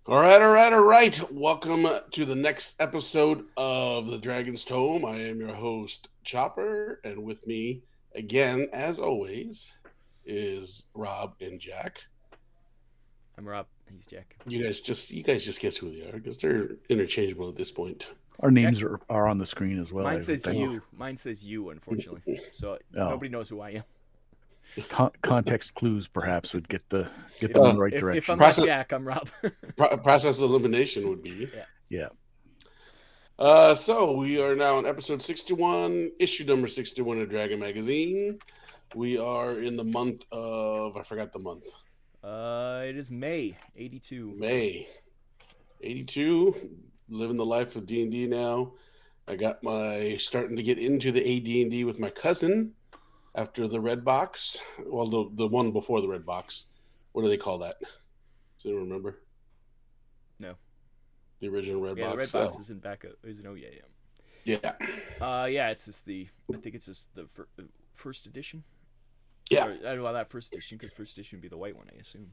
All right. Welcome to the next episode of the Dragon's Tome. I am your host, Chopper, and with me again, as always, is Rob and Jack. I'm Rob. He's Jack. You guys just guess who they are because they're interchangeable at this point. Our Jack. names are on the screen as well, Mine I would says think. Oh, you. Mine says you. Unfortunately, so Oh, nobody knows who I am. context clues perhaps would get them in uh, the right If I'm direction. not process Jack, I'm Rob. process elimination would be. Yeah. Yeah. So we are now on episode 61, issue number 61 of Dragon Magazine. We are in the month of I forgot the month. It is May '82. May 82, living the life of D&D now. I got my starting to get into the AD&D with my cousin after the red box. Well, the one before the red box. What do they call that? Does anyone remember? No. The original red Yeah, box. the red box is in back. Is an yeah. Yeah. Yeah. It's just the. I think it's just the first edition. Yeah. Or, I don't know that first edition because first edition would be the white one, I assume.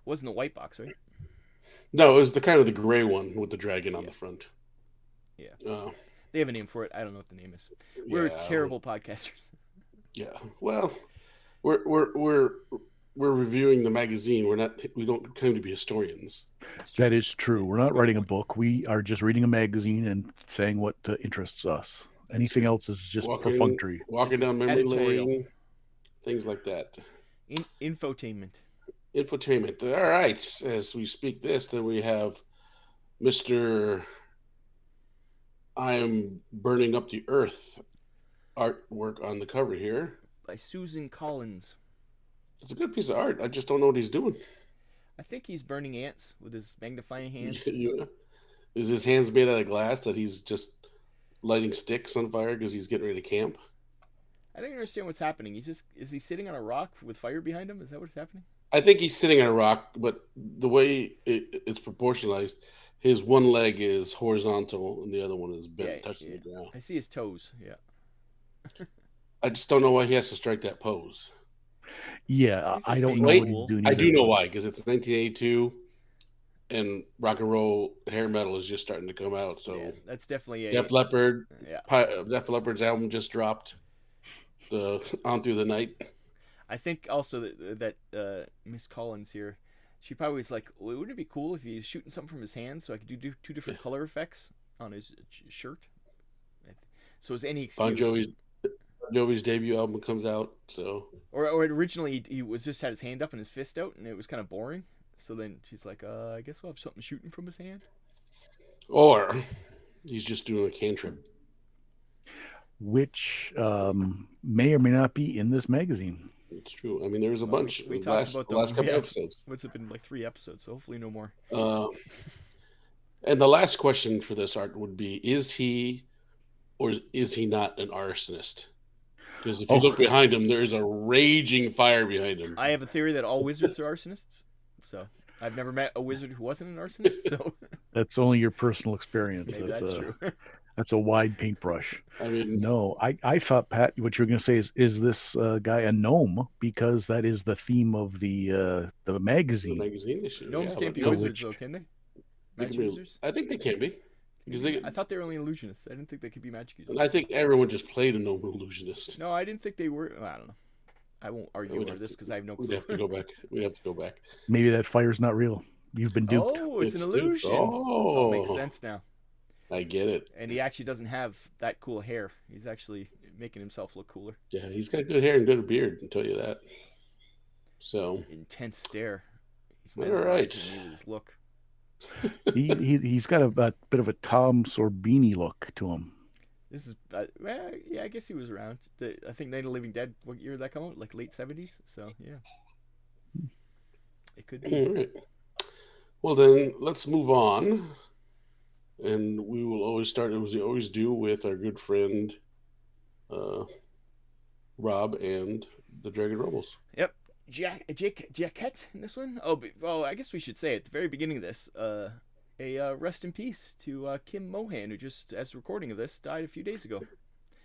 Wasn't the white box, right? No, it was the kind of the gray one with the dragon on the front. Yeah. Uh, They have a name for it. I don't know what the name is. We're yeah. terrible podcasters. Yeah. Well, we're reviewing the magazine. We don't claim to be historians. That is true. We're That's a not good writing a point. book. We are just reading a magazine and saying what interests us. Anything true. else is just Walking perfunctory. walking This is down memory editorial. lane, things like that. Infotainment. Infotainment. All right. As we speak this, then we have Mr. I'm burning up the earth artwork on the cover here. By Susan Collins. It's a good piece of art. I just don't know what he's doing. I think he's burning ants with his magnifying hand. Is his hands made out of glass that he's just lighting sticks on fire because he's getting ready to camp? I don't understand what's happening. Is he sitting on a rock with fire behind him? Is that what's happening? I think he's sitting on a rock, but the way it's proportionalized, his one leg is horizontal and the other one is bent, touching the ground. I see his toes. Yeah. I just don't know why he has to strike that pose. Yeah, He's I just don't being know what he's cool. doing I either. do know why, because it's 1982, and rock and roll hair metal is just starting to come out. So Yeah, that's definitely a Def Leppard, yeah. Def Leppard's album just dropped. The On Through the Night. I think also that Miss Collins here, she probably was like, well, wouldn't it be cool if he's shooting something from his hands so I could do two different color effects on his shirt? So is any excuse? Bon Jovi's debut album comes out. So Or originally he was just had his hand up and his fist out, and it was kind of boring. So then she's like, I guess we'll have something shooting from his hand. or he's just doing a cantrip. Which may or may not be in this magazine. It's true. I mean, there's a bunch. We The talked about the last couple yeah. episodes. What's it been like 3 episodes? So hopefully no more. And the last question for this art would be: is he or is he not an arsonist? Because if you look behind him, there is a raging fire behind him. I have a theory that all wizards are arsonists. So I've never met a wizard who wasn't an arsonist. So That's only your personal experience. maybe that's true. That's a wide paintbrush. I mean, No, I thought, Pat, what you were going to say is this guy a gnome, because that is the theme of the the magazine. magazine issue. Gnomes yeah, can't be but wizards, though, can they? they Magic can be- users? I think they can be. Because they, I thought they were only illusionists. I didn't think they could be magic users. and I think everyone just played a gnome illusionist. No, I didn't think they were. Well, I don't know. I won't argue We'd over have this to- because I have no clue. We'd have to go back. We'd have to go back. Maybe that fire's not real. You've been duped. Oh, it's an It's duped. illusion. This all makes Oh. sense now. I get it. And he actually doesn't have that cool hair. He's actually making himself look cooler. Yeah, he's got good hair and good beard. I'll tell you that. So Intense stare. He's All mesmerizing right. me with his look. He's got a bit of a Tom Sorbini look to him. This is, well, yeah, I guess he was around. I think Night of the Living Dead, what year did that come out? Like late 70s? So, yeah. It could be. all right. Well then, let's move on, and we will always start as we always do with our good friend, Rob and the Dragon Rebels. Yep. Jacket in this one? Oh, I guess we should say at the very beginning of this, a rest in peace to Kim Mohan, who just, as recording of this, died a few days ago.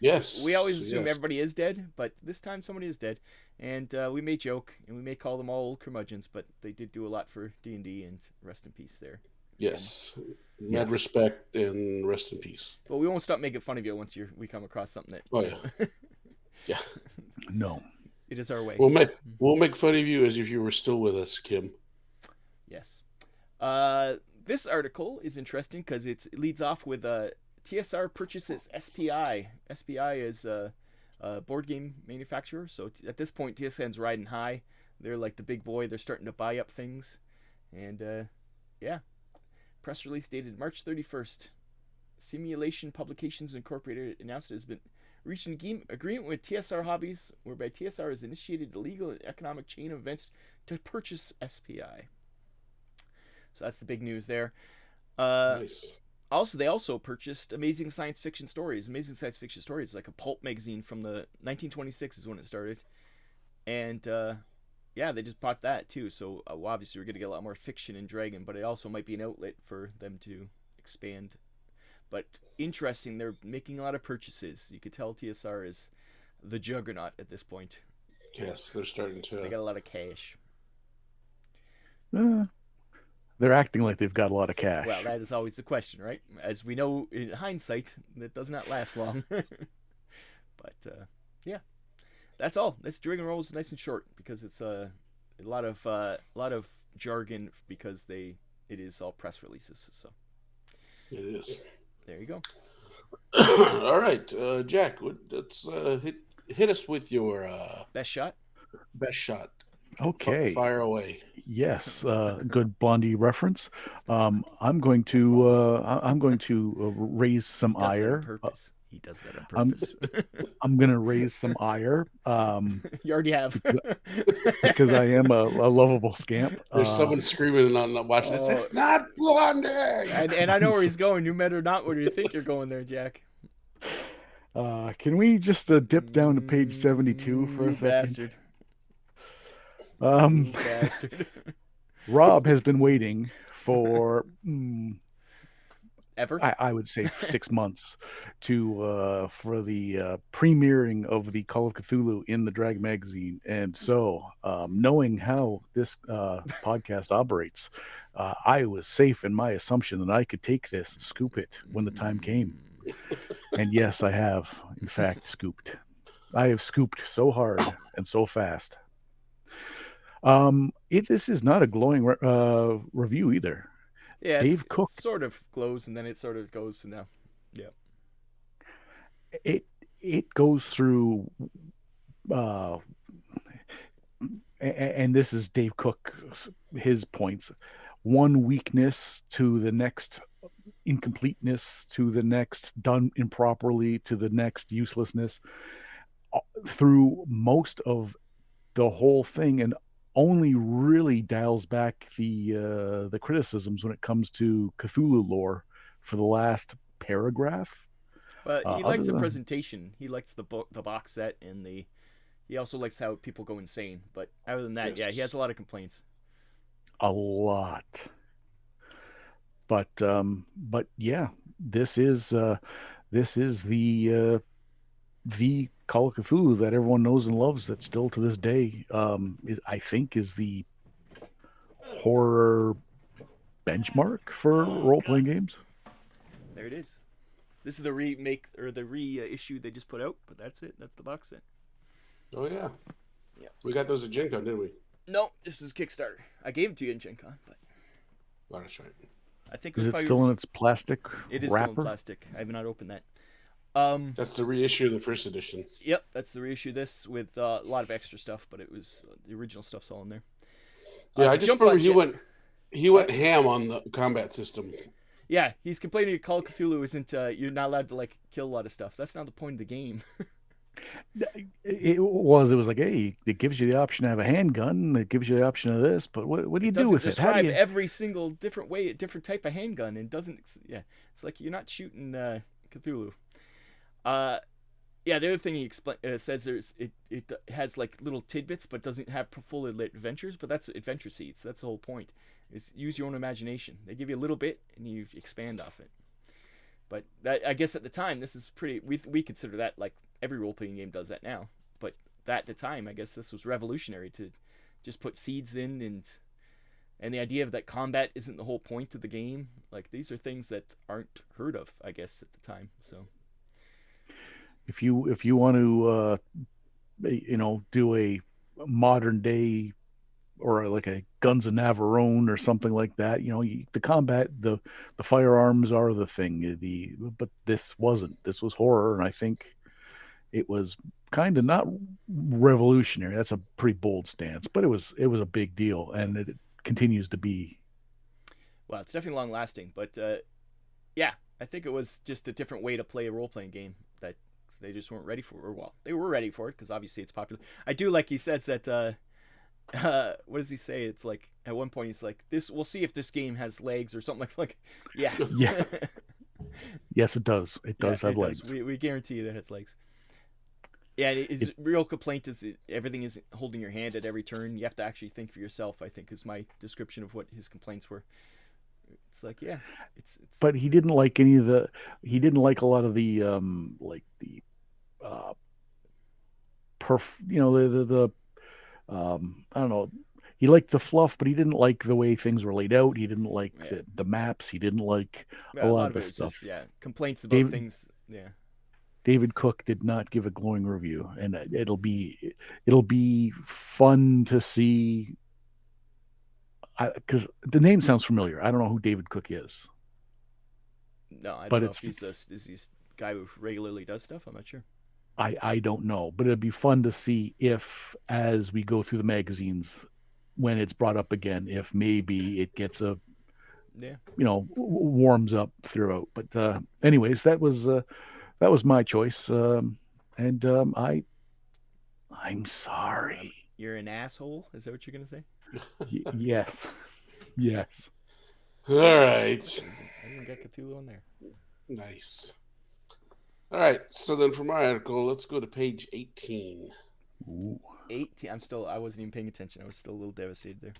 We always Yes, assume yes, everybody is dead, but this time somebody is dead, and we may joke and we may call them all old curmudgeons, but they did do a lot for D&D, and rest in peace there. Again. yes. Mad Yes. respect and rest in peace. But we won't stop making fun of you once we come across something Oh that yeah, yeah. No. it is our way. We'll make fun of you as if you were still with us, Kim. Yes. This article is interesting because it leads off with TSR purchases SPI. SPI is a board game manufacturer. So at this point, TSN's riding high. They're like the big boy. They're starting to buy up things. And yeah. Press release dated March 31st. Simulation Publications Incorporated announced it has been reached an agreement with TSR Hobbies, whereby TSR has initiated a legal and economic chain of events to purchase SPI. So that's the big news there. Nice. Also, they also purchased Amazing Science Fiction Stories. Amazing Science Fiction Stories is like a pulp magazine from the 1926 is when it started, and yeah, they just bought that too. So obviously, we're gonna get a lot more fiction in Dragon, but it also might be an outlet for them to expand. But interesting, they're making a lot of purchases. You could tell TSR is the juggernaut at this point. Yes, they're starting They to. got a lot of cash. They're acting like they've got a lot of cash. Well, that is always the question, right? As we know, in hindsight, that does not last long. But yeah, that's all. This Dragon Roll is nice and short because it's a lot of jargon because it is all press releases. So It is. there you go. All right, Jack. Let's hit us with your Best shot. best shot. Okay. Fire away. Yes, good Blondie reference. I'm going to raise some He does that on ire. purpose. He does that on I'm purpose. I'm going to raise some ire. You already have. Because I am a lovable scamp. There's someone screaming and not watching this. It's not Blondie. And I know where he's going. You better not where you think you're going there, Jack. Can we just dip down to page 72 for a You second? bastard. Um, Bastard. Rob has been waiting for Ever? I would say 6 months for the premiering of the Call of Cthulhu in the Drag magazine, and so knowing how this podcast operates, I was safe in my assumption that I could take this, scoop it when the time came, and yes, I have in fact scooped. I have scooped so hard and so fast. This is not a glowing review either. Yeah, Dave Cook. It sort of glows and then it sort of goes to now. Yeah. It goes through and this is Dave Cook, his points. One weakness to the next, incompleteness to the next, done improperly to the next, uselessness, through most of the whole thing, and only really dials back the criticisms when it comes to Cthulhu lore for the last paragraph. But he likes the presentation. He likes the box set, and he also likes how people go insane. But other than that, yeah, he has a lot of complaints. A lot. But yeah, this is the Call of Cthulhu that everyone knows and loves, that still to this day I think is the horror benchmark for role-playing games. There it is. This is the remake or the reissue they just put out, but that's it. That's the box set. Oh yeah. Yeah. We got those at Gen Con, didn't we? No, this is Kickstarter. I gave it to you in Gen Con, but Oh, that's right. I think is it still in its plastic It is wrapper? still in plastic. I have not opened that. That's the reissue of the first edition. Yep, that's the reissue. This with a lot of extra stuff, but it was the original stuff's all in there. Yeah, I just remember he went ham on the combat system. Yeah, he's complaining Call of Cthulhu isn't you're not allowed to like kill a lot of stuff. That's not the point of the game. It was like, hey, it gives you the option to have a handgun. It gives you the option of this, but what do you do with it? How do you every single different way, different type of handgun, and doesn't? Yeah, it's like you're not shooting Cthulhu. Yeah, the other thing he says it has like little tidbits, but doesn't have full adventures. But that's adventure seeds. That's the whole point. Is use your own imagination. They give you a little bit, and you expand off it. But that, I guess at the time, this is pretty. We consider that like every role playing game does that now. But that at the time, I guess this was revolutionary to just put seeds in, and the idea of that combat isn't the whole point of the game. Like these are things that aren't heard of, I guess, at the time. So If you want to do a modern day or like a Guns of Navarone or something like that, the combat, the firearms are the thing. But this wasn't. This was horror, and I think it was kind of not revolutionary. That's a pretty bold stance, but it was a big deal, and it continues to be. well, it's definitely long lasting. But yeah, I think it was just a different way to play a role playing game that they just weren't ready for. Or well, they were ready for it because obviously it's popular. I do like he says that. What does he say? It's like at one point he's like, "This we'll see if this game has legs or something like yeah, Yeah. Yes, it does. It yeah, does have it legs. does. We guarantee that it's legs. Yeah, his real complaint is everything is holding your hand at every turn. You have to actually think for yourself. I think is my description of what his complaints were. It's like yeah, it's But he didn't like any of the. He didn't like a lot of the like the uh I don't know. He liked the fluff, but he didn't like the way things were laid out. He didn't like yeah. the maps. He didn't like a Yeah, a lot lot of of the it was just stuff. yeah complaints about David things. Yeah, David Cook did not give a glowing review, and it'll be fun to see because the name sounds familiar. I don't know who David Cook is, no, I don't but know if he's a guy who regularly does stuff. I'm not sure. I don't know. But it'd be fun to see if, as we go through the magazines, when it's brought up again, if maybe it gets Yeah, warms up throughout. But anyways, that was my choice, and I'm sorry. you're an asshole. Is that what you're gonna say? Yes, yes. All right. I even got Cthulhu on there. Nice. All right. So then for my article, let's go to page 18. Ooh. 18. I wasn't even paying attention. I was still a little devastated there.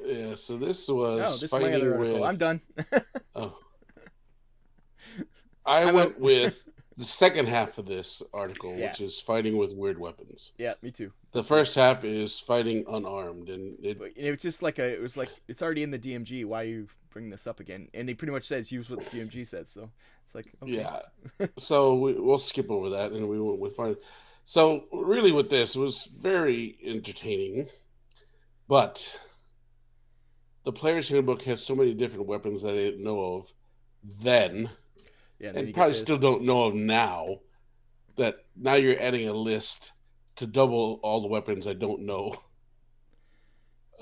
Yeah, so this Oh, was this is my other fighting article. with. I'm done. Oh, I I'm went out. with the second half of this article, Yeah. which is fighting with weird weapons. Yeah, me too. The first half is fighting unarmed, and But it was just like it was like it's already in the DMG. Why are you bringing this up again? And he pretty much says use what the DMG says. So it's like okay. yeah. So we'll skip over that, and we went with fighting. So really, with this, it was very entertaining, but the player's handbook has so many different weapons that I didn't know of then, Yeah, and then and you get probably this. still don't know of now. That now you're adding a list to double all the weapons I don't know.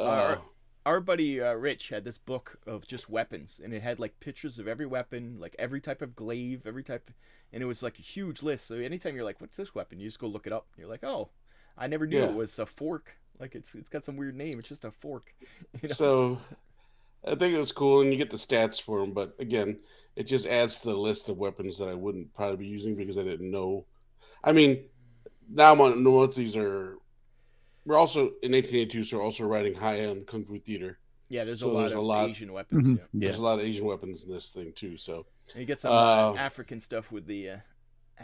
Our our buddy Rich had this book of just weapons, and it had like pictures of every weapon, like every type of glaive, every type, and it was like a huge list. So anytime you're like, "What's this weapon?" You just go look it up. You're like, "Oh, I never knew Yeah. it was a fork. Like it's got some weird name. It's just a fork." You know? So I think it was cool, and you get the stats for them. But again, it just adds to the list of weapons that I wouldn't probably be using because I didn't know. I mean, now I know what these are. We're also in 1882, so we're also writing high end kung fu theater. Yeah, there's a So lot there's a of lot. Asian weapons. Yeah, Yeah. There's a lot of Asian weapons in this thing too. So and you get some uh, African stuff with the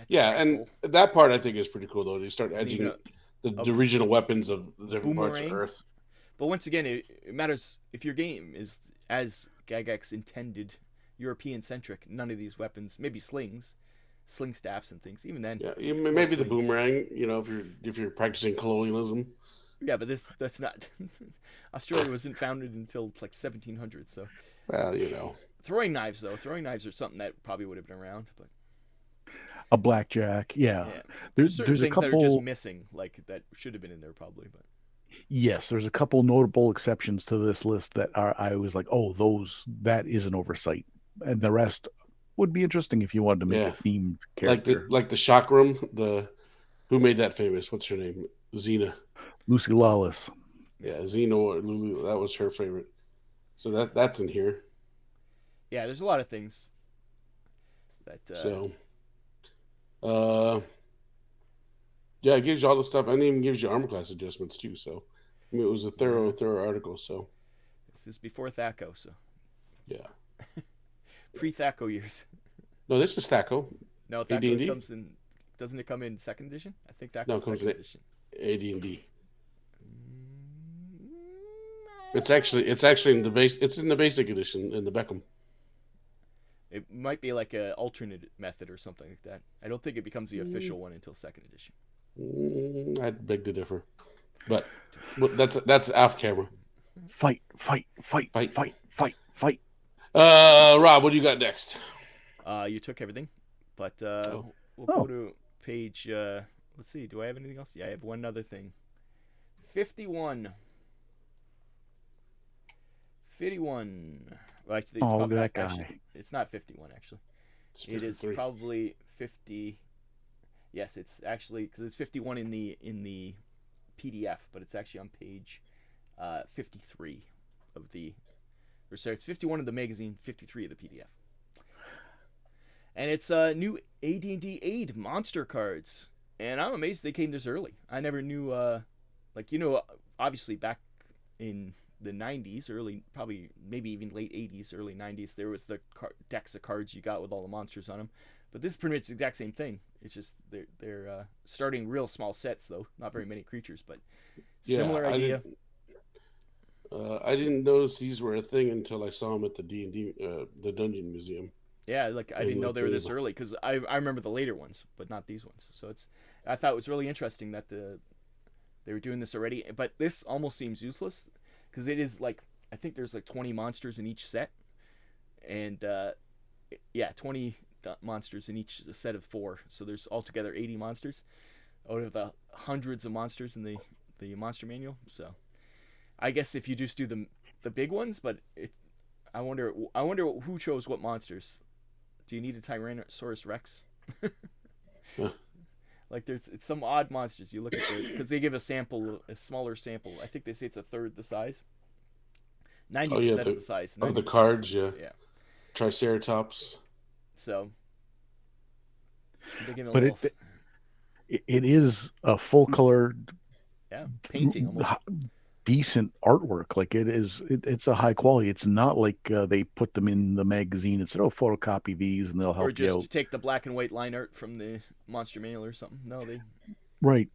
yeah, and atlatl, that part I think is pretty cool though. You start and even edging a the regional weapons of the different parts of boomerang. Earth. But once again, it matters if your game is as Gygax intended, European centric. None of these weapons, maybe slings, sling staffs and things. Even then, Yeah, it's more maybe the slings. boomerang. If you're practicing colonialism. Yeah, but that's not. Australia wasn't founded until like 1700. So Well. throwing knives are something that probably would have been around. But A blackjack. Yeah. yeah, There's certain there's a things that are just couple. missing, like that should have been in there probably. But Yes, there's a couple notable exceptions to this list that are I was like, oh, that is an oversight, and the rest would be interesting if you wanted to make a Yeah, themed like character. the chakram. The who made that famous? What's her name? Xena. Lucy Lawless. Yeah, Xena or Lulu. That was her favorite. So that's in here. yeah, there's a lot of things that So uh, yeah, it gives you all the stuff, and even gives you armor class adjustments too. So I mean, it was a thorough article. So this is before Thaco, so yeah, pre-Thaco years. No, this is Thaco. No, Thaco AD&D. comes in. Doesn't it come in second edition? I think No, Thaco's it comes second in edition. AD&D. Mm, It's actually in the base. It's in the basic edition in the Beckham. It might be like a alternate method or something like that. I don't think it becomes the Mm, official one until second edition. I'd beg to differ, but that's off camera. Fight, fight, fight, Fight. fight, fight, fight. Rob, what do you got next? You took everything, but Oh, we'll Oh, go to page. Let's see. Do I have anything else? Yeah, I have one other thing. 51. 51. Well, actually, it's oh, probably not. that Actually, guy. it's not 51. Actually, it's it is 53. probably 50. Yes, it's actually because it's 51 in the PDF, but it's actually on page 53 of the. Or sorry, it's 51 of the magazine, 53 of the PDF. And it's new AD&D Aid monster cards, and I'm amazed they came this early. I never knew, obviously back in the 90s, early, probably maybe even late 80s, early 90s, there was the decks of cards you got with all the monsters on them. But this is pretty much the exact same thing. It's just they're starting real small sets though, not very many creatures, but similar Yeah, idea. I didn't notice these were a thing until I saw them at the D&D, the Dungeon Museum Yeah, like I in didn't La know they were this Cave. early because I remember the later ones, but not these ones. So I thought it was really interesting that they were doing this already. But this almost seems useless because it is like I think there's like 20 monsters in each set, and 20 monsters in each set of 4. So there's altogether 80 monsters out of the hundreds of monsters in the monster manual. So I guess if you just do the big ones, but I wonder who chose what monsters. Do you need a Tyrannosaurus Rex? Huh. Like it's some odd monsters you look at because they give a smaller sample. I think they say it's a third the size, Oh yeah, 90% of the size, the 90% of the cards, size. yeah, Yeah. Triceratops. So they give it a but little, it is a full color, painting almost. decent artwork. Like it's a high quality. It's not like they put them in the magazine and said, "Oh, photocopy these and they'll Or help you just out." to take the black and white line art from the monster manual or something. No, they. Right.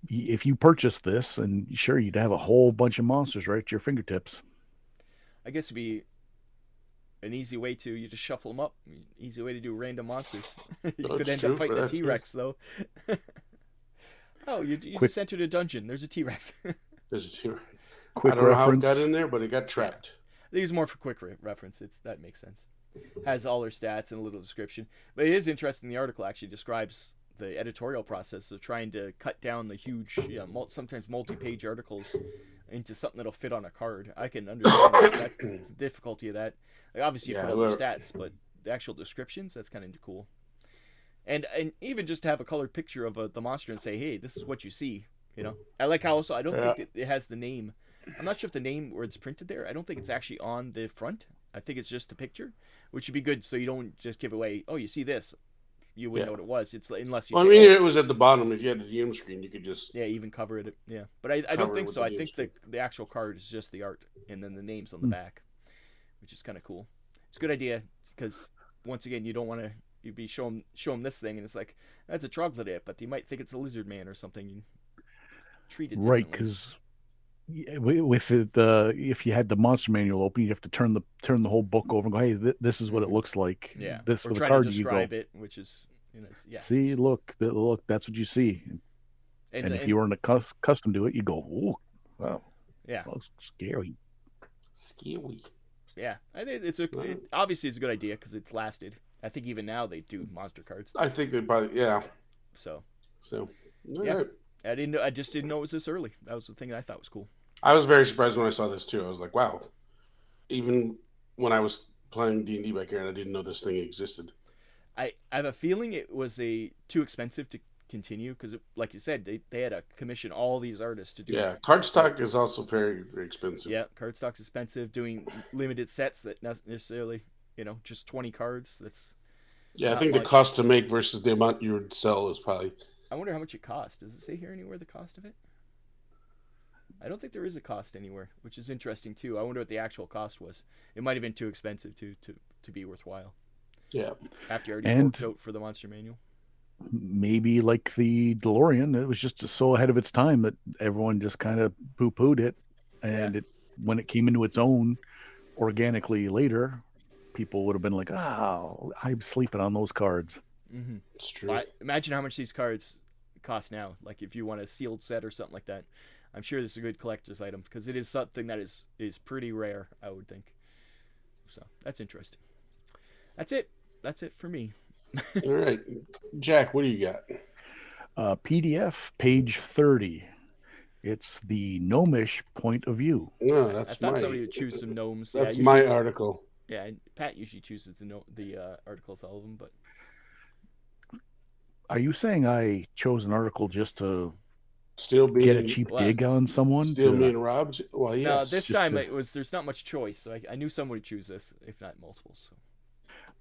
If you purchase this, and sure, you'd have a whole bunch of monsters right at your fingertips. I guess it'd be an easy way to you just shuffle them up. Easy way to do random monsters. You Oh, could it's end up true for fighting a that T too. Rex though. Oh, you Quick, just entered a dungeon. There's a T Rex. There's a two. I quick don't know how it got reference. in there, but it got Yeah, trapped. they use more for quick reference. That makes sense. Has all their stats and a little description. But it is interesting. The article actually describes the editorial process of trying to cut down the huge, sometimes multi-page articles into something that'll fit on a card. I can understand it's the difficulty of that. Like obviously you Yeah, put all the stats, but the actual descriptions, that's kind of cool. And even just to have a colored picture of the monster and say, hey, this is what you see. I like how also I don't yeah, think it has the name. I'm not sure if the name where it's printed there. I don't think it's actually on the front. I think it's just a picture, which would be good so you don't just give away. Oh, you see this, you wouldn't yeah. know what it was. It's unless you Well, I say, mean, oh, it was at the bottom. If you had a DM screen, you could just yeah, even cover it. Yeah, but I don't cover it think with so. the I DM think the screen. the actual card is just the art and then the names on the Hmm. back, which is kind of cool. It's a good idea because once again, you don't want to you'd be show them this thing and it's like that's a troglodyte, but you might think it's a lizard man or something. You treat it Right, differently. because with it, if you had the monster manual open, you have to turn the whole book over and go, "Hey, this is what it Hmm. looks like." Yeah, This or with a trying to card, you go, describe it, which is yeah. "See, look, that's what you see." And if And you weren't accustomed to it, you go, "Ooh, wow, yeah, that looks scary." Scary. yeah. I think Well, obviously it's a good idea because it's lasted. I think even now they do monster cards. I think they probably, yeah. So So, all yeah, right. I just didn't know it was this early. That was the thing that I thought was cool. I was very surprised when I saw this too. I was like, wow. Even when I was playing D&D back here, and I didn't know this thing existed. I have a feeling it was too expensive to continue because, like you said, they had to commission all these artists to do. Yeah, cardstock is also very, very expensive. Yeah, cardstock's expensive. Doing limited sets that not necessarily, just 20 cards. That's Yeah, I not think the much. cost to make versus the amount you would sell is probably. I wonder how much it cost. Does it say here anywhere the cost of it? I don't think there is a cost anywhere, which is interesting too. I wonder what the actual cost was. It might have been too expensive to be worthwhile. Yeah. After you already forked And out for the monster manual. maybe like the DeLorean, it was just so ahead of its time that everyone just kind of poo-pooed it. Yeah. And when it came into its own organically later, people would have been like, "Oh, I'm sleeping on those cards." Mm-hmm. It's true. But imagine how much these cards cost now. Like if you want a sealed set or something like that, I'm sure this is a good collector's item because it is something that is pretty rare. I would think. So that's interesting. That's it. That's it for me. All right. Jack, what do you got? PDF page 30. It's the gnomish point of view. No, I thought somebody would choose some gnomes. Yeah, that's my usually. article. Yeah, Pat usually chooses the articles, all of them, but Are you saying I chose an article just to Still get a being cheap well, dig on someone? still To being robbed? Well, no, yes. this just time to, it was. There's not much choice, so I knew someone would choose this, if not multiples. So.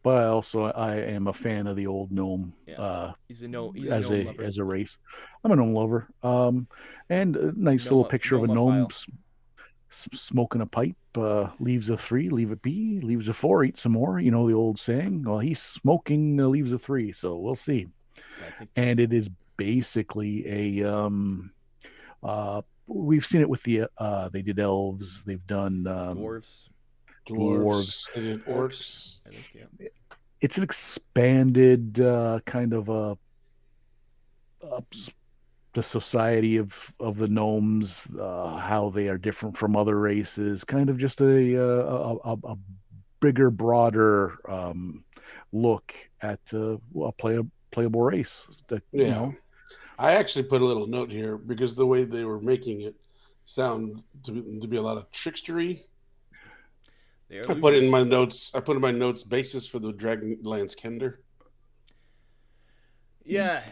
but also I am a fan of the old gnome. Yeah, he's a no. He's a As gnome a lover. as a race, I'm a gnome lover. And a nice little picture of a gnome Gnomophile. smoking a pipe. Leaves a 3, leave it be. Leaves a 4, eat some more. You know the old saying. Well, he's smoking leaves a 3, so we'll see. I think. And it is basically a we've seen it with the they did elves, they've done Dwarves, dwarves. They did orcs. I think. Yeah. It's an expanded kind of a the society of the gnomes, how they are different from other races, kind of just a bigger, broader look at playable race. That Yeah. you know, I actually put a little note here because the way they were making it sound to be a lot of trickstery. They are I put it in illusionist. my notes. I put in my notes basis for the Dragonlance Kender. Yeah,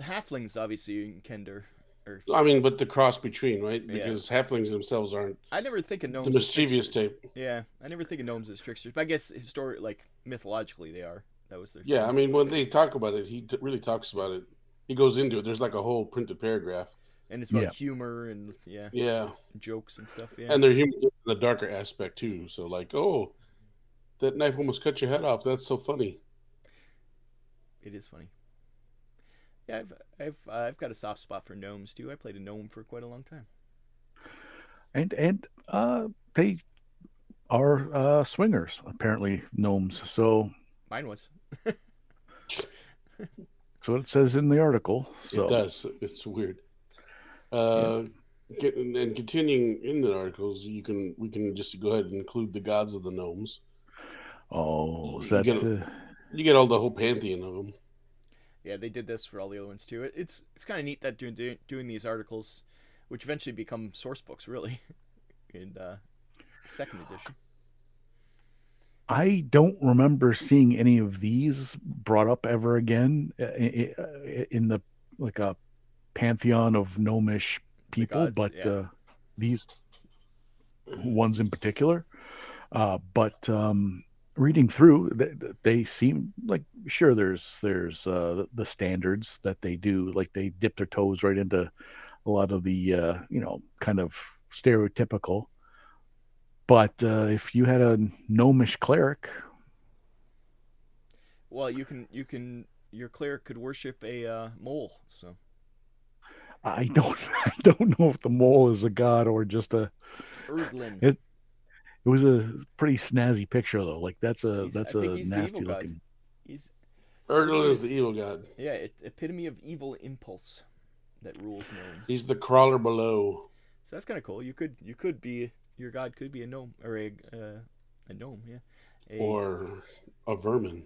halflings obviously in Kender. Or I mean, but the cross between, right? Yeah. Because halflings themselves aren't I never think of the gnomes as mischievous tricksters. type. Yeah, I never think of gnomes as tricksters. But I guess like mythologically, they are. That was their Yeah, thing. I mean, when they talk about it, he really talks about it. He goes into it. There's like a whole printed paragraph. And it's about yeah. humor and Yeah, jokes and stuff. Yeah, and they're human in the darker aspect too. So like, oh, that knife almost cut your head off. That's so funny. it is funny. Yeah, I've got a soft spot for gnomes too. I played a gnome for quite a long time. And they are swingers, apparently gnomes. So Mine was. that's what it says in the article. So It does. It's weird. yeah. And continuing in the articles, we can just go ahead and include the gods of the gnomes. Oh, is You that get you get all the whole pantheon of them. Yeah, they did this for all the other ones too. It's kind of neat that doing these articles, which eventually become source books, really, in second edition. I don't remember seeing any of these brought up ever again in the like a pantheon of gnomish people, gods, but yeah. These ones in particular. But reading through, they seem like sure there's the standards that they do, like they dip their toes right into a lot of the kind of stereotypical. But if you had a gnomish cleric, Well, your cleric could worship a mole. So I don't I don't know if the mole is a god or just a Erdlin. it was a pretty snazzy picture though. Like I that's think a he's the evil nasty god. looking. He's Erdlin epitome is of, the evil god. yeah, epitome of evil impulse that rules gnomes. He's the crawler below. So that's kind of cool. You could be your god could be a gnome or a gnome. Yeah, Or a vermin.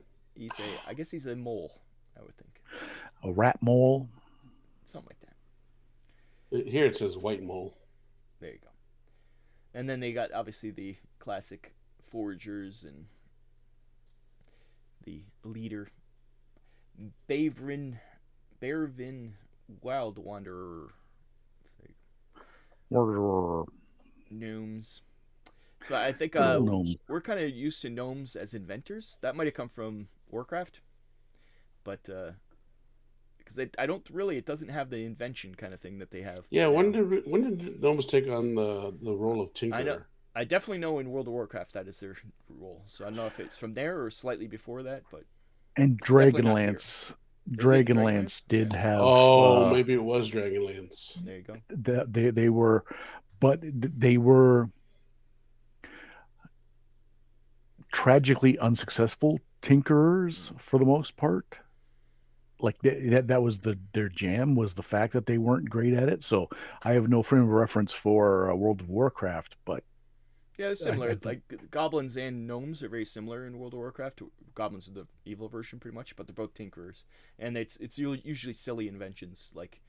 I guess he's a mole. I would think A rat mole. something like that. Here it says white mole. There you go. And then they got obviously the classic foragers and the leader Bavrin Wild Wanderer gnomes. So I think Gnomes. we're kind of used to gnomes as inventors. That might have come from Warcraft, but because I don't really, it doesn't have the invention kind of thing that they have. Yeah, when did gnomes take on the role of tinkerer? I definitely know in World of Warcraft that is their rule. So I don't know if it's from there or slightly before that, but And it's definitely not here. Is it in Dragonlance Dragonlance? did have Oh, maybe it was Dragonlance. There you go. they were, but they were tragically unsuccessful tinkerers for the most part. Like that was their jam, was the fact that they weren't great at it. So I have no frame of reference for World of Warcraft, but Yeah, it's I similar. think Like goblins and gnomes are very similar in World of Warcraft. Goblins are the evil version, pretty much, but they're both tinkerers, and it's usually silly inventions, like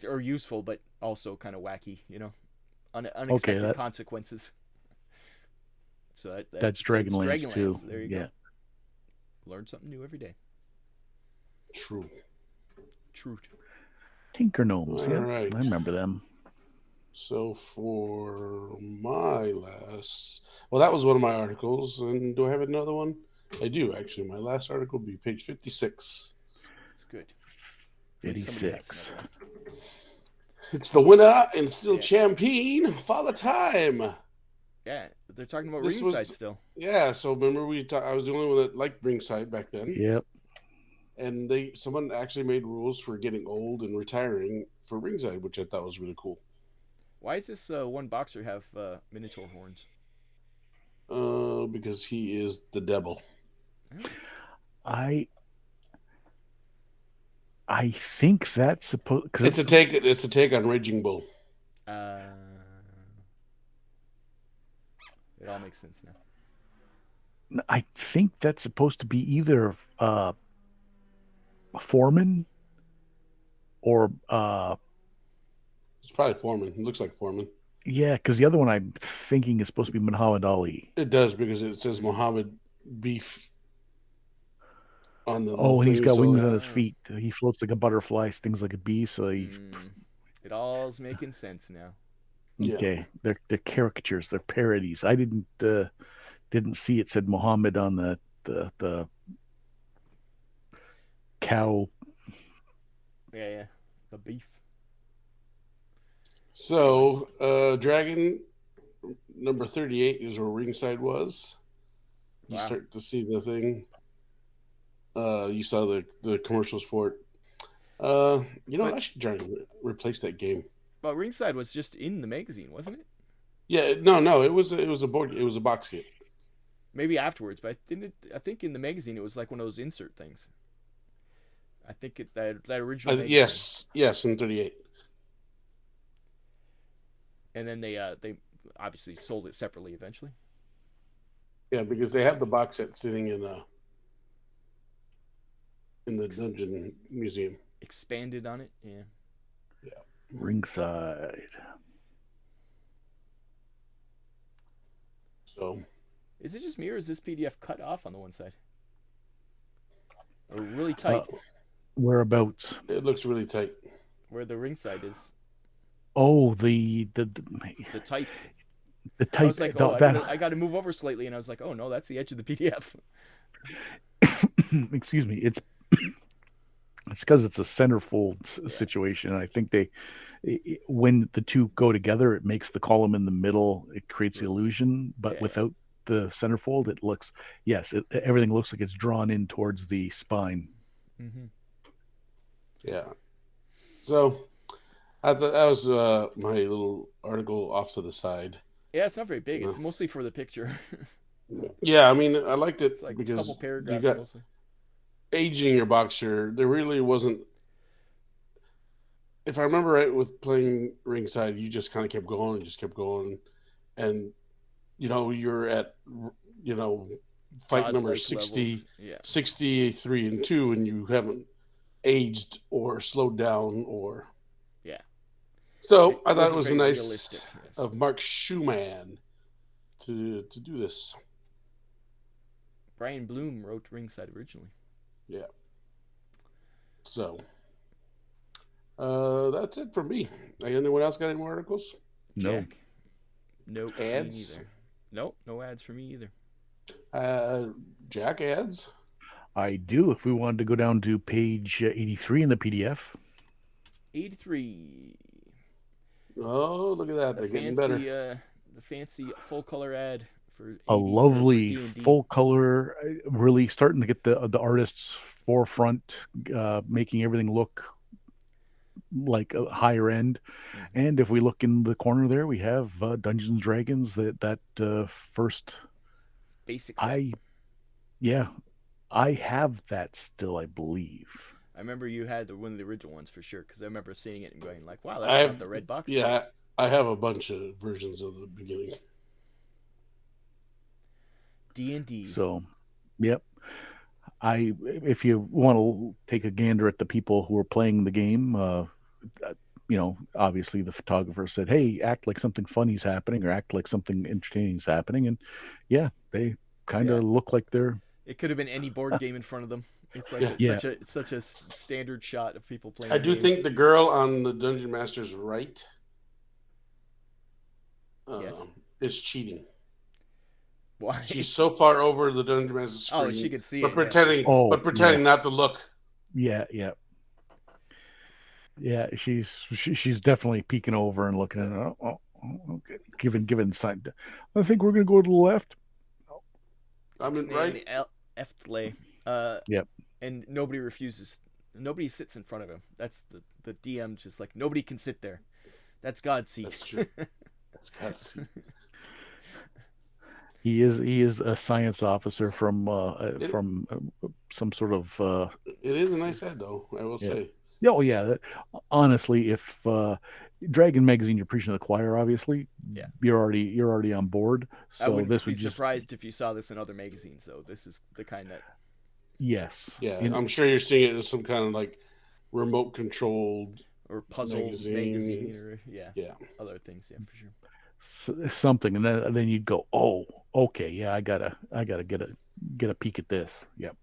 are useful but also kind of wacky. okay, Unexpected consequences. So that's so it's Dragonlance too. Dragonlance. There you Yeah, go. Learn something new every day. True. Truth. Tinker Gnomes. All Yeah, right. I remember them. So for my last, well, that was one of my articles. And do I have another one? I do actually. My last article will be page 56. It's good. At least somebody has 86. another one. It's the winner and still Yeah. champion, Father Time. Yeah, but they're talking about This ringside was, still. yeah. So remember I was the only one that liked ringside back then. Yep. And someone actually made rules for getting old and retiring for ringside, which I thought was really cool. Why does this one boxer have minotaur horns? Because he is the devil. Oh. I think that's supposed, It's a take. It's a take on Raging Bull. Uh, it all makes sense now. I think that's supposed to be either Foreman or It's probably Foreman. It looks like Foreman. yeah, because the other one I'm thinking is supposed to be Muhammad Ali. It does because it says Muhammad Beef on the Oh, little and he's thing. got So wings on his feet. He floats like a butterfly, stings like a bee. So It all's making sense now. yeah. Okay, they're caricatures, they're parodies. I didn't see it said Muhammad on the cow. Yeah, the beef. So Dragon number 38 is where ringside was. You Wow. start to see the thing. You saw the commercials for it. I should try and replace that game. But ringside was just in the magazine, wasn't it? Yeah, no, it was a board. It was a box kit. Maybe afterwards, but I think in the magazine it was like one of those insert things. I think that original magazine. Yes, in 38. And then they obviously sold it separately eventually. Yeah, because they have the box set sitting in the Dungeon Museum. Expanded on it, yeah. Ringside. So Is it just me or is this PDF cut off on the one side? Or really tight? Whereabouts? it looks really tight. Where the ringside is. Oh, the type. The type. I was like, I got to move over slightly, and I was like, oh no, that's the edge of the PDF. Excuse me. It's because it's a centerfold situation. I think when the two go together, it makes the column in the middle. It creates the illusion, but without the centerfold, it looks everything looks like it's drawn in towards the spine. Mm-hmm. Yeah. So I thought that was my little article off to the side. Yeah, it's not very big. It's mostly for the picture. Yeah, I mean, I liked it It's like because a couple paragraphs you got mostly. aging your boxer. There really wasn't. If I remember right, with playing ringside, you just kind of kept going and just kept going, and you're at fight God-like number 60, levels. Yeah. 63 and 2, and you haven't aged or slowed down or. Yeah. So I thought it was very nice realistic, yes. of Mark Schumann to do this. Brian Bloom wrote Ringside originally. Yeah. So that's it for me. Anyone else got any more articles? No. Jack? Nope. Ads? Me neither. Nope. No ads for me either. Jack, ads? I do. If we wanted to go down to page 83 in the PDF. 83. Oh, look at that. They're getting better. the fancy full color ad for A AD or for lovely D&D. full color, really starting to get the artist's forefront, making everything look like a higher end. Mm-hmm. And if we look in the corner there, we have Dungeons and Dragons. That first, Basic set. I yeah, I have that still, I believe. I remember you had one of the original ones for sure, because I remember seeing it and going like, "Wow, I that's not have, the red box." yeah, I have a bunch of versions of the beginning. D&D. So, yep. If you want to take a gander at the people who are playing the game, obviously the photographer said, "Hey, act like something funny's happening, or act like something entertaining's happening," and yeah, they kind Yeah, of look like they're it could have been any board game in front of them. It's like Yeah. yeah, it's such a standard shot of people playing I the do game. think the girl on the Dungeon Master's right Yes. is cheating. Why? She's so far over the Dungeon Master's screen, Oh, she could see but it. Yeah, for pretending, sure. oh but pretending not to look. yeah, yeah, yeah. She's definitely peeking over and looking at it. Okay, giving sign. I think we're gonna go to the left. I'm in Ixnay on right. the F delay. Yep. And nobody refuses. Nobody sits in front of him. That's the DM's just like nobody can sit there. That's God's seat. That's true. That's God's. He is a science officer from some sort of It is a nice ad, though. I will yeah. say. Oh yeah, honestly, if Dragon Magazine, you're preaching to the choir. Obviously, Yeah. you're already on board. So I wouldn't this be would just surprised if you saw this in other magazines, though. This is the kind that yes, Yeah, I'm sure you're seeing it as some kind of like remote controlled or puzzle magazine or yeah. other things. Yeah, for sure. something, and then you'd go, oh, okay, yeah, I gotta get a peek at this. Yep.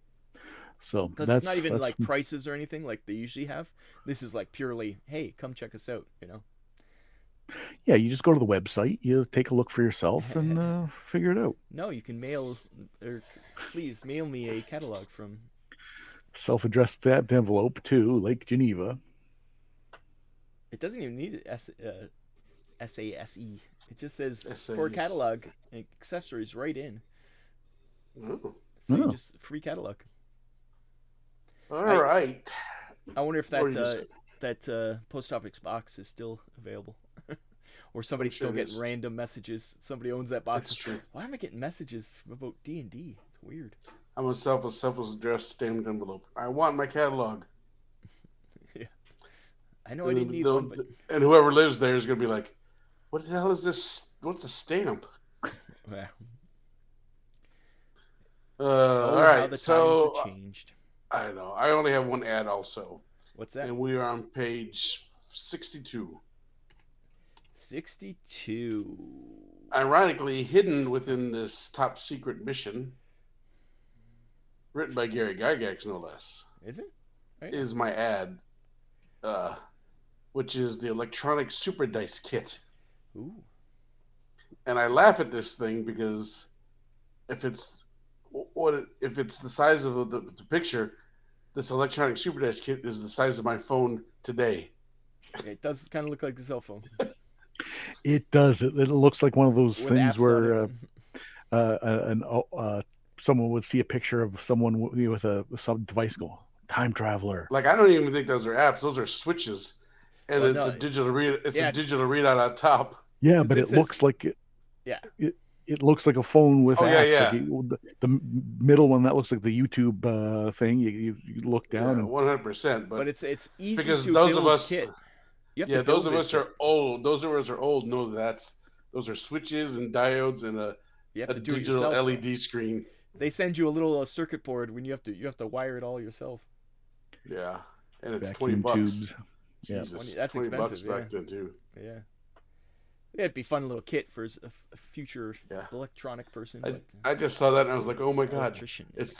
So Because it's not even like prices or anything like they usually have. This is like purely, hey, come check us out. Yeah, you just go to the website, you take a look for yourself, and figure it out. No, you can mail or please mail me a catalog from Self-addressed stamped envelope to Lake Geneva. It doesn't even need SASE. It just says SAEs. for catalog and accessories right in. Oh. So you Oh. just free catalog. All right. I wonder if What were you gonna that post office box is still available, or somebody's sure still it getting is. random messages. Somebody owns that box. That's true. Why am I getting messages about D&D? It's weird. I'm a self-addressed stamped envelope. I want my catalog. Yeah, I know I didn't need one, but And whoever lives there is going to be like, "What the hell is this? What's a stamp?" yeah. All How right. the times So have changed. I know. I only have one ad also, What's that? and we are on page 62. 62. Ironically, hidden within this top secret mission, written by Gary Gygax, no less, Is it? Right. is my ad, which is the electronic super dice kit. Ooh. And I laugh at this thing because if it's the size of the picture, this electronic super dice kit is the size of my phone today. It does kind of look like a cell phone. It does. It looks like one of those With things apps on where someone would see a picture of someone with some device, go time traveler. Like I don't even think those are apps; those are switches, and Well, it's no, a digital read. It's yeah. a digital readout on top. Yeah, 'Cause but it it says- looks like it. Yeah. It looks like a phone with Oh, apps. yeah, Like the middle one that looks like the YouTube thing. You look down Yeah, and 100%. But it's easy because to those build of us, kit. You have yeah, to build those of this us kit. are old. Those of us are old. Know those are switches and diodes and You have a to do it digital yourself. LED screen. They send you a little circuit board when you have to wire it all yourself. Yeah, and it's vacuum $20. tubes. Yeah. Jesus, That's $20 expensive, back then too. Yeah. It'd be a fun little kit for a future Yeah. electronic person. I just saw that and I was like, oh my god, electrician. it's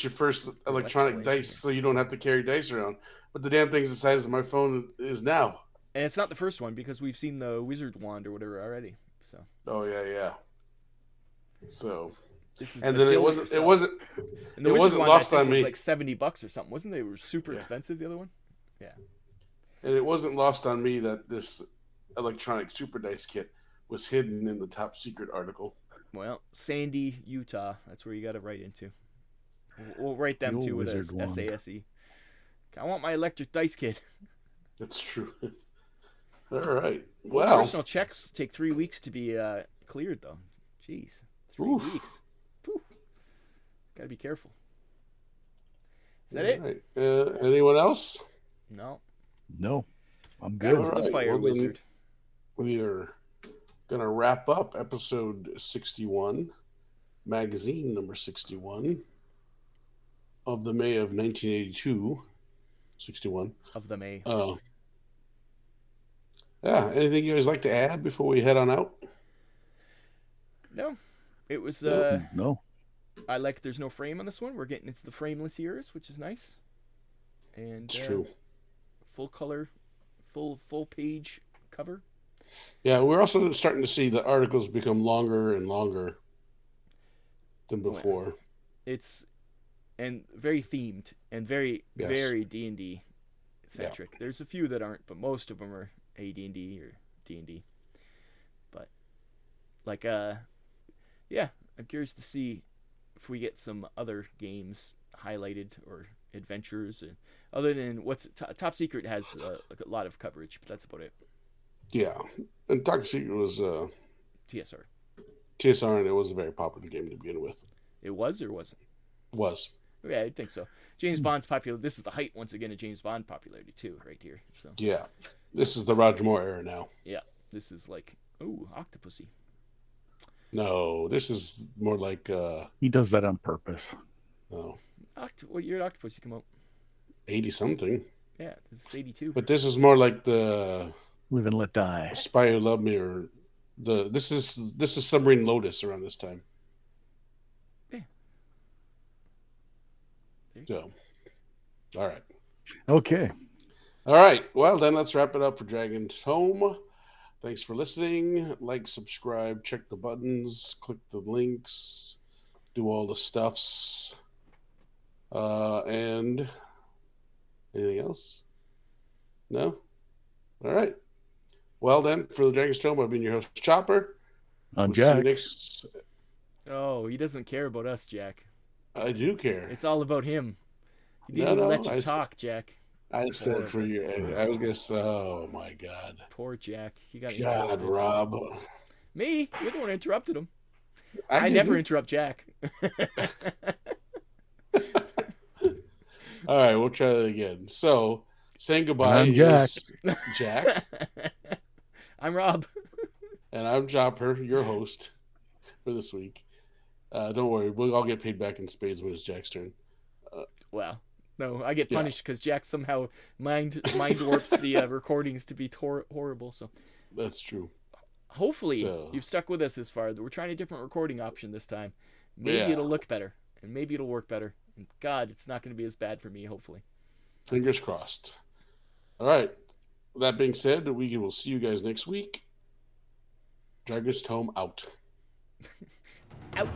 your first electronic Electrical dice, so you don't have to carry dice around. But the damn thing's the size of my phone is now. And it's not the first one because we've seen the wizard wand or whatever already. So Oh yeah. So this is and the then it build wasn't yourself. And the it wizard wasn't wand, lost I think, on me. was like $70 or something, wasn't they? It was super expensive. The other one. And it wasn't lost on me that this electronic super dice kit was hidden in the top secret article. Well, Sandy, Utah. That's where you got to write into. We'll write them The too with wizard a one. SASE. I want my electric dice kit. That's true. All right. Well, Well, personal checks take 3 weeks to be cleared, though. Jeez, 3 oof. weeks. Got to be careful. Is that All it? right. Anyone else? No. No, I'm Back good. to the Alright, fire well then- wizard. We are going to wrap up episode 61, magazine number 61 of the May of 1982. 61. Of the May. Yeah, anything you guys like to add before we head on out? No. It was No. I like there's no frame on this one. We're getting into the frameless ears, which is nice. And It's true. full color, full page cover. Yeah, we're also starting to see the articles become longer and longer than before. It's and very themed and very Yes. very D&D centric. There's a few that aren't, but most of them are AD&D or D&D. But like yeah, I'm curious to see if we get some other games highlighted or adventures, other than what's Top Secret has a lot of coverage, but that's about it. Yeah, and Top Secret was TSR. TSR, and it was a very popular game to begin with. It was or wasn't? Was. Yeah, I think so. James Bond's popular. This is the height once again of James Bond popularity too, right here. So Yeah, this is the Roger Moore era now. yeah, this is like Octopussy. No, this is more like He does that on purpose. oh, What year did Octopussy come out? 80 something. Yeah, this is 82. But this is more like the Live and let die. Spy Who Loved Me, or this is Submarine Lotus around this time. Yeah. So, all right. Okay. All right. Well, then let's wrap it up for Dragon's Tome. Thanks for listening. Like, subscribe, check the buttons, click the links, do all the stuffs. And anything else? No? All right. Well, then, for the Dragon's Tome, I've been your host, Chopper. I'm We'll see you Jack. next. Oh, he doesn't care about us, Jack. I do care. It's all about him. He didn't No, even no, let you I talk, Jack. I said for you. I was gonna say, oh my God. Poor Jack. He got God, interrupted. Rob. Me? You're the one who interrupted him. I never interrupt Jack. All right, we'll try that again. So, saying goodbye I'm Jack. is Jack, I'm Rob. and I'm Chopper, your host for this week. Don't worry, we'll all get paid back in spades when it's Jack's turn. Well, no, I get Yeah. punished because Jack somehow mind warps the recordings to be horrible. So That's true. hopefully So- you've stuck with us this far. We're trying a different recording option this time. Maybe Yeah. it'll look better, and maybe it'll work better. And God, it's not going to be as bad for me. Hopefully. Fingers crossed. All right. That being said, we will see you guys next week. Dragon's Tome out. Out.